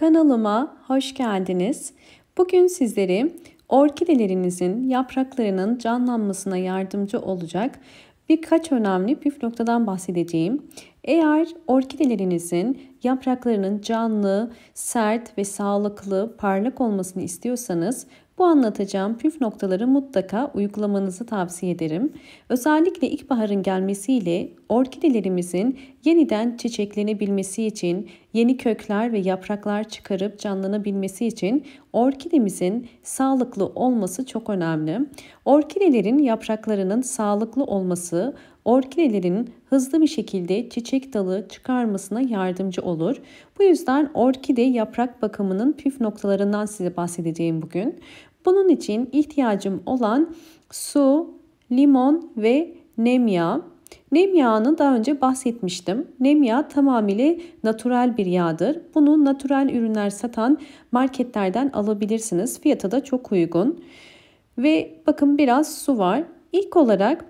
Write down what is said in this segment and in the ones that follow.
Kanalıma hoş geldiniz. Bugün sizlere orkidelerinizin yapraklarının canlanmasına yardımcı olacak birkaç önemli püf noktadan bahsedeceğim. Eğer orkidelerinizin yapraklarının canlı, sert ve sağlıklı, parlak olmasını istiyorsanız bu anlatacağım püf noktaları mutlaka uygulamanızı tavsiye ederim. Özellikle ilkbaharın gelmesiyle orkidelerimizin yeniden çiçeklenebilmesi için, yeni kökler ve yapraklar çıkarıp canlanabilmesi için orkidemizin sağlıklı olması çok önemli. Orkidelerin yapraklarının sağlıklı olması, orkidelerin hızlı bir şekilde çiçek dalı çıkarmasına yardımcı olur. Bu yüzden orkide yaprak bakımının püf noktalarından size bahsedeceğim bugün. Bunun için ihtiyacım olan su, limon ve nem yağı. Nem yağını daha önce bahsetmiştim. Nem yağı tamamıyla natürel bir yağdır. Bunu natürel ürünler satan marketlerden alabilirsiniz. Fiyatı da çok uygun. Ve bakın biraz su var. İlk olarak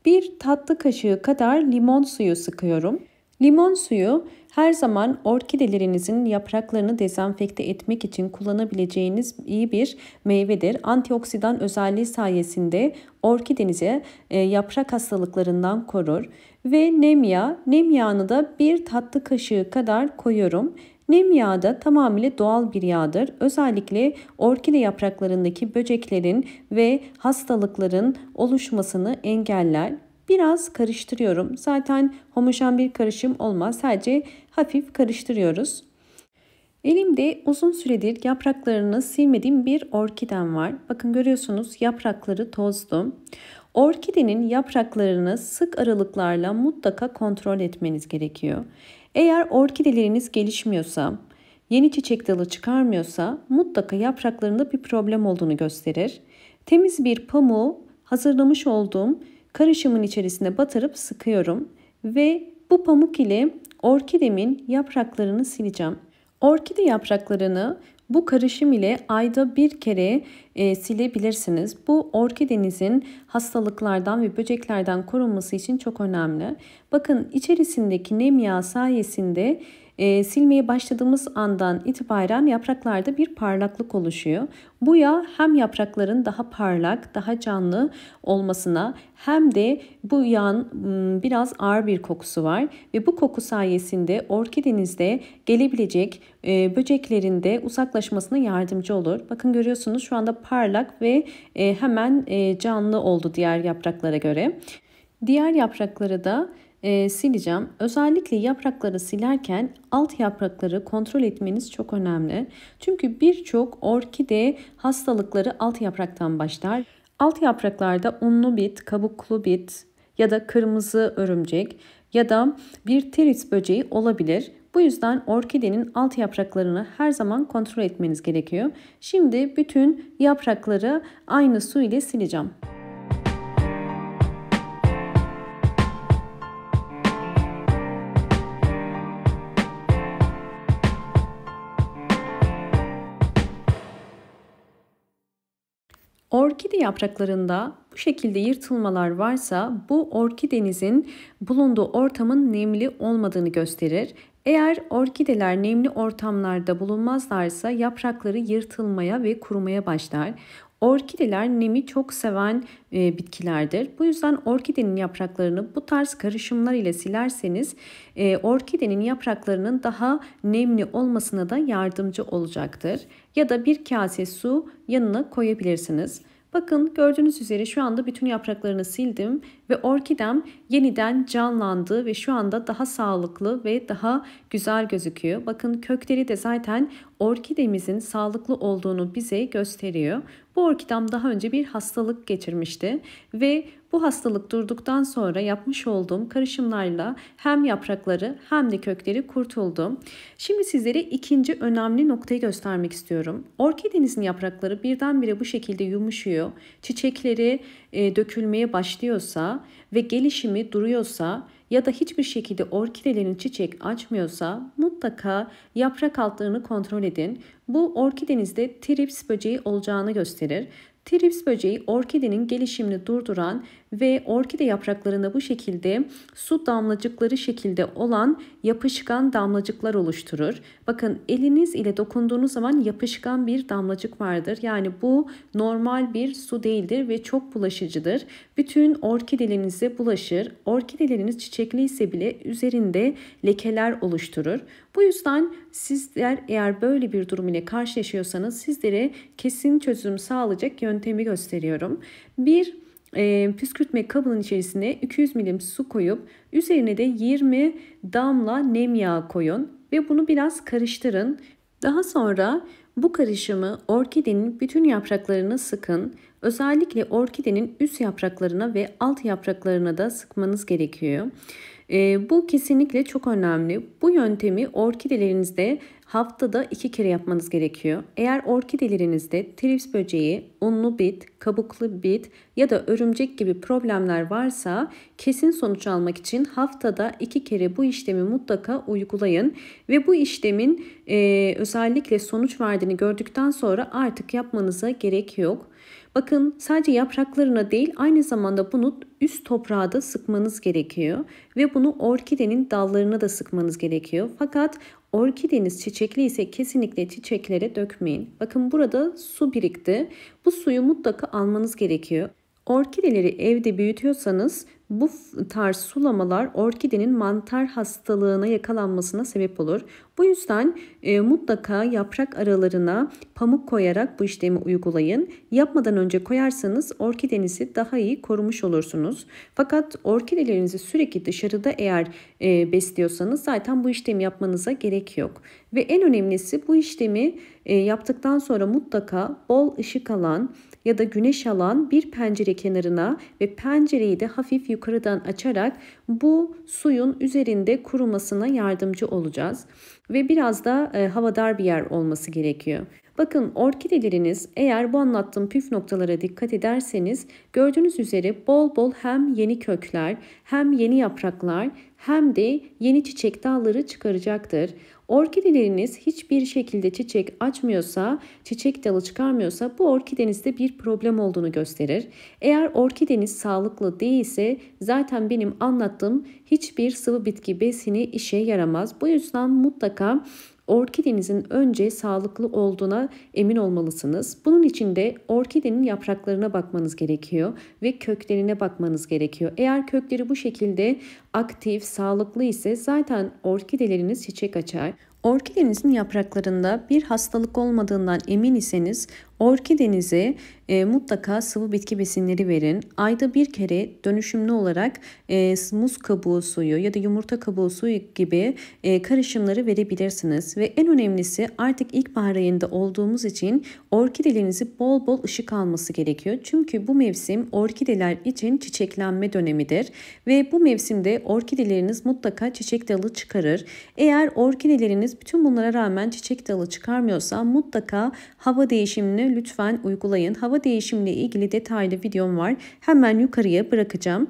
bir tatlı kaşığı kadar limon suyu sıkıyorum. Limon suyu her zaman orkidelerinizin yapraklarını dezenfekte etmek için kullanabileceğiniz iyi bir meyvedir. Antioksidan özelliği sayesinde orkidenizi yaprak hastalıklarından korur. Ve nem yağını da bir tatlı kaşığı kadar koyuyorum. Nem yağı da tamamıyla doğal bir yağdır. Özellikle orkide yapraklarındaki böceklerin ve hastalıkların oluşmasını engeller. Biraz karıştırıyorum. Zaten homojen bir karışım olmaz. Sadece hafif karıştırıyoruz. Elimde uzun süredir yapraklarını silmediğim bir orkidem var. Bakın görüyorsunuz yaprakları tozlu. Orkidenin yapraklarını sık aralıklarla mutlaka kontrol etmeniz gerekiyor. Eğer orkideleriniz gelişmiyorsa, yeni çiçek dalı çıkarmıyorsa mutlaka yapraklarında bir problem olduğunu gösterir. Temiz bir pamuğu hazırlamış olduğum karışımın içerisine batırıp sıkıyorum ve bu pamuk ile orkidemin yapraklarını sileceğim. Orkide yapraklarını bu karışım ile ayda bir kere silebilirsiniz. Bu orkidenizin hastalıklardan ve böceklerden korunması için çok önemli. Bakın içerisindeki nem yağı sayesinde silmeye başladığımız andan itibaren yapraklarda bir parlaklık oluşuyor. Bu yağ hem yaprakların daha parlak, daha canlı olmasına hem de bu yağın biraz ağır bir kokusu var. Ve bu koku sayesinde orkidenizde gelebilecek böceklerin de uzaklaşmasına yardımcı olur. Bakın görüyorsunuz şu anda parlak ve hemen canlı oldu diğer yapraklara göre. Diğer yaprakları da sileceğim. Özellikle yaprakları silerken alt yaprakları kontrol etmeniz çok önemli. Çünkü birçok orkide hastalıkları alt yapraktan başlar. Alt yapraklarda unlu bit, kabuklu bit ya da kırmızı örümcek ya da bir teris böceği olabilir. Bu yüzden orkidenin alt yapraklarını her zaman kontrol etmeniz gerekiyor. Şimdi bütün yaprakları aynı su ile sileceğim. Orkide yapraklarında bu şekilde yırtılmalar varsa bu orkidenizin bulunduğu ortamın nemli olmadığını gösterir. Eğer orkideler nemli ortamlarda bulunmazlarsa yaprakları yırtılmaya ve kurumaya başlar. Orkideler nemi çok seven bitkilerdir. Bu yüzden orkidenin yapraklarını bu tarz karışımlar ile silerseniz orkidenin yapraklarının daha nemli olmasına da yardımcı olacaktır. Ya da bir kase su yanına koyabilirsiniz. Bakın gördüğünüz üzere şu anda bütün yapraklarını sildim ve orkidem yeniden canlandı ve şu anda daha sağlıklı ve daha güzel gözüküyor. Bakın kökleri de zaten orkidemizin sağlıklı olduğunu bize gösteriyor. Bu orkidem daha önce bir hastalık geçirmişti ve bu hastalık durduktan sonra yapmış olduğum karışımlarla hem yaprakları hem de kökleri kurtuldu. Şimdi sizlere ikinci önemli noktayı göstermek istiyorum. Orkidenizin yaprakları birdenbire bu şekilde yumuşuyor. Çiçekleri dökülmeye başlıyorsa ve gelişimi duruyorsa ya da hiçbir şekilde orkidelerin çiçek açmıyorsa mutlaka yaprak altlarını kontrol edin. Bu orkidenizde trips böceği olacağını gösterir. Trips böceği orkidenin gelişimini durduran ve orkide yapraklarında bu şekilde su damlacıkları şekilde olan yapışkan damlacıklar oluşturur. Bakın eliniz ile dokunduğunuz zaman yapışkan bir damlacık vardır. Yani bu normal bir su değildir ve çok bulaşıcıdır. Bütün orkidelerinize bulaşır. Orkideleriniz çiçekli ise bile üzerinde lekeler oluşturur. Bu yüzden sizler eğer böyle bir durum ile karşılaşıyorsanız sizlere kesin çözüm sağlayacak yöntemi gösteriyorum. Bir püskürtme kabının içerisine 200 ml su koyup üzerine de 20 damla nem yağı koyun ve bunu biraz karıştırın. Daha sonra bu karışımı orkidenin bütün yapraklarına sıkın. Özellikle orkidenin üst yapraklarına ve alt yapraklarına da sıkmanız gerekiyor. Bu kesinlikle çok önemli. Bu yöntemi orkidelerinizde haftada 2 kere yapmanız gerekiyor. Eğer orkidelerinizde trips böceği, unlu bit, kabuklu bit ya da örümcek gibi problemler varsa kesin sonuç almak için haftada 2 kere bu işlemi mutlaka uygulayın. Ve bu işlemin özellikle sonuç verdiğini gördükten sonra artık yapmanıza gerek yok. Bakın sadece yapraklarına değil aynı zamanda bunu üst toprağa da sıkmanız gerekiyor. Ve bunu orkidenin dallarına da sıkmanız gerekiyor. Fakat orkideniz çiçekli ise kesinlikle çiçeklere dökmeyin. Bakın burada su birikti. Bu suyu mutlaka almanız gerekiyor. Orkideleri evde büyütüyorsanız bu tarz sulamalar orkidenin mantar hastalığına yakalanmasına sebep olur. Bu yüzden mutlaka yaprak aralarına pamuk koyarak bu işlemi uygulayın. Yapmadan önce koyarsanız orkidenizi daha iyi korumuş olursunuz. Fakat orkidelerinizi sürekli dışarıda eğer besliyorsanız zaten bu işlemi yapmanıza gerek yok. Ve en önemlisi bu işlemi yaptıktan sonra mutlaka bol ışık alan ya da güneş alan bir pencere kenarına ve pencereyi de hafif yukarıdan açarak bu suyun üzerinde kurumasına yardımcı olacağız. Ve biraz da havadar bir yer olması gerekiyor. Bakın orkideleriniz eğer bu anlattığım püf noktalara dikkat ederseniz gördüğünüz üzere bol bol hem yeni kökler hem yeni yapraklar hem de yeni çiçek dalları çıkaracaktır. Orkideleriniz hiçbir şekilde çiçek açmıyorsa, çiçek dalı çıkarmıyorsa bu orkidenizde bir problem olduğunu gösterir. Eğer orkideniz sağlıklı değilse zaten benim anlattığım hiçbir sıvı bitki besini işe yaramaz. Bu yüzden mutlaka orkidenizin önce sağlıklı olduğuna emin olmalısınız. Bunun için de orkidenin yapraklarına bakmanız gerekiyor ve köklerine bakmanız gerekiyor. Eğer kökleri bu şekilde aktif, sağlıklı ise zaten orkideleriniz çiçek açar. Orkidenizin yapraklarında bir hastalık olmadığından emin iseniz orkidenize mutlaka sıvı bitki besinleri verin. Ayda bir kere dönüşümlü olarak muz kabuğu suyu ya da yumurta kabuğu suyu gibi karışımları verebilirsiniz. Ve en önemlisi artık ilkbahar ayında olduğumuz için orkidelerinizi bol bol ışık alması gerekiyor. Çünkü bu mevsim orkideler için çiçeklenme dönemidir. Ve bu mevsimde orkideleriniz mutlaka çiçek dalı çıkarır. Eğer orkideleriniz bütün bunlara rağmen çiçek dalı çıkarmıyorsa mutlaka hava değişimini lütfen uygulayın. Hava değişimiyle ilgili detaylı videom var. Hemen yukarıya bırakacağım.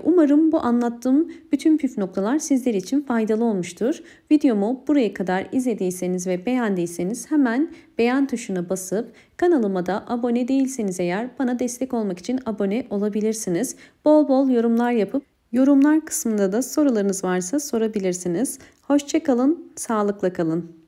Umarım bu anlattığım bütün püf noktalar sizler için faydalı olmuştur. Videomu buraya kadar izlediyseniz ve beğendiyseniz hemen beğen tuşuna basıp kanalıma da abone değilseniz eğer bana destek olmak için abone olabilirsiniz. Bol bol yorumlar yapıp yorumlar kısmında da sorularınız varsa sorabilirsiniz. Hoşça kalın, sağlıkla kalın.